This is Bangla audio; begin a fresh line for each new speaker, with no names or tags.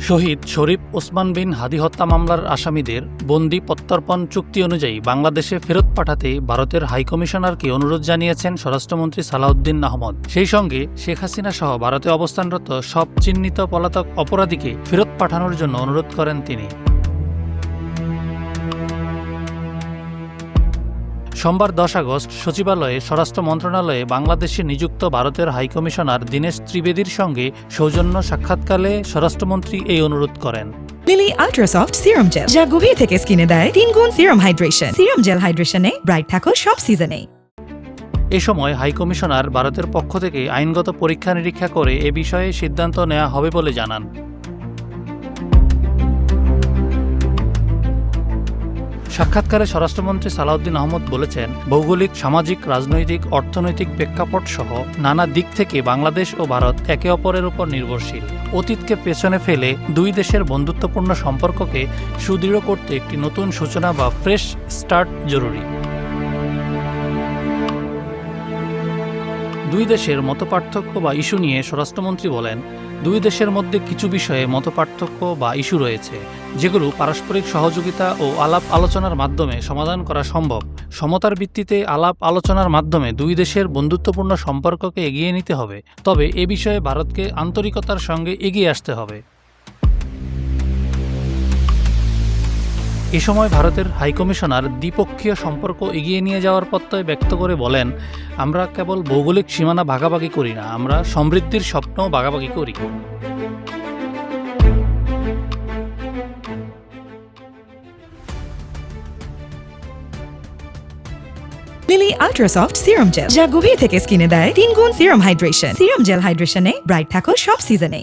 শহীদ শরীফ ওসমান বিন হাদি হত্যা মামলার আসামিদের বন্দি প্রত্যর্পণ চুক্তি অনুযায়ী বাংলাদেশে ফেরত পাঠাতে ভারতের হাইকমিশনারকে অনুরোধ জানিয়েছেন স্বরাষ্ট্রমন্ত্রী সালাউদ্দিন আহমদ। সেই সঙ্গে শেখ হাসিনা সহ ভারতে অবস্থানরত সব চিহ্নিত পলাতক অপরাধীকে ফেরত পাঠানোর জন্য অনুরোধ করেন তিনি। সোমবার 10 আগস্ট সচিবালয়ে স্বরাষ্ট্র মন্ত্রণালয়ে বাংলাদেশে নিযুক্ত ভারতের হাইকমিশনার দীনেশ ত্রিবেদীর সঙ্গে সৌজন্য সাক্ষাৎকালে স্বরাষ্ট্রমন্ত্রী এই অনুরোধ করেন।
লিলি আল্ট্রাসফট সিরাম জেল, যা গভীর থেকে স্কিনে দেয় 3 গুণ সিরাম হাইড্রেশন। সিরাম জেল হাইড্রেশনে ব্রাইট থাকো সব সিজনে।
এ সময় হাইকমিশনার ভারতের পক্ষ থেকে আইনগত পরীক্ষা নিরীক্ষা করে এ বিষয়ে সিদ্ধান্ত নেওয়া হবে বলে জানান। সাক্ষাৎকারে স্বরাষ্ট্রমন্ত্রী সালাউদ্দিন আহমদ বলেছেন, ভৌগোলিক, সামাজিক, রাজনৈতিক, অর্থনৈতিক প্রেক্ষাপট সহ নানা দিক থেকে বাংলাদেশ ও ভারত একে অপরের উপর নির্ভরশীল। অতীতকে পেছনে ফেলে দুই দেশের বন্ধুত্বপূর্ণ সম্পর্ককে সুদৃঢ় করতে একটি নতুন সূচনা বা ফ্রেশ স্টার্ট জরুরি। দুই দেশের মতপার্থক্য বা ইস্যু নিয়ে স্বরাষ্ট্রমন্ত্রী বলেন, দুই দেশের মধ্যে কিছু বিষয়ে মতপার্থক্য বা ইস্যু রয়েছে, যেগুলো পারস্পরিক সহযোগিতা ও আলাপ আলোচনার মাধ্যমে সমাধান করা সম্ভব। সমতার ভিত্তিতে আলাপ আলোচনার মাধ্যমে দুই দেশের বন্ধুত্বপূর্ণ সম্পর্ককে এগিয়ে নিতে হবে, তবে এ বিষয়ে ভারতকে আন্তরিকতার সঙ্গে এগিয়ে আসতে হবে। এ সময় ভারতের হাইকমিশনার দ্বিপক্ষীয় সম্পর্ক এগিয়ে নিয়ে যাওয়ার প্রত্যয় ব্যক্ত করে বলেন, আমরা কেবল ভৌগোলিক সীমানা ভাগাভাগি করি না, আমরা সমৃদ্ধির স্বপ্নও ভাগাভাগি করি।
লিলি আল্ট্রাসফট সিরাম জেল, যা গভীর থেকে স্কিনে দেয় 3 গুণ সিরাম হাইড্রেশন। সিরাম জেল হাইড্রেশনে ব্রাইট থাকো সব সিজনে।